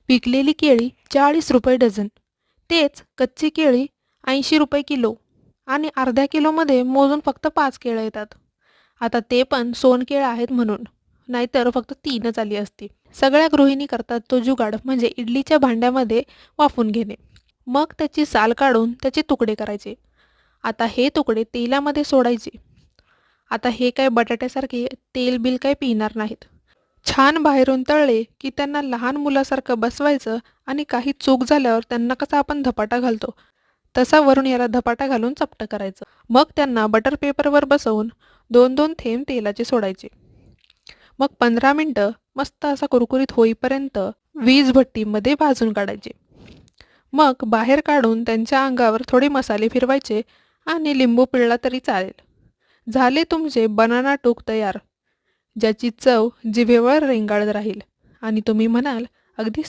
पिकलेली केळी 40 रुपये डझन. तेच कच्ची केळी 80 रुपये किलो. आणि अर्ध्या किलोमध्ये मोजून फक्त 5 केळं येतात. आता ते पण सोनकेळं आहेत म्हणून, नाहीतर फक्त 3च आली असती. सगळ्या गृहिणी करतात तो जुगाड म्हणजे इडलीच्या भांड्यामध्ये वाफून घेणे. मग त्याची साल काढून त्याचे तुकडे करायचे. आता हे तुकडे तेलामध्ये सोडायचे. आता हे काय बटाट्यासारखे तेल बिल काय पिणार नाहीत. छान बाहेरून तळले की त्यांना लहान मुलासारखं बसवायचं आणि काही चूक झाल्यावर त्यांना कसा आपण धपाटा घालतो तसा वरून याला धपाटा घालून चपटं करायचं. मग त्यांना बटर पेपरवर बसवून 2-2 थेंब तेलाचे सोडायचे. मग 15 मिनटं मस्त असा कुरकुरीत होईपर्यंत वीज भट्टीमध्ये भाजून काढायचे. मग बाहेर काढून त्यांच्या अंगावर थोडे मसाले फिरवायचे आणि लिंबू पिळला तरी चालेल. झाले तुमचे बनाना टोक तयार, ज्याची चव जिभेवर रेंगाळत राहील आणि तुम्ही म्हणाल, अगदी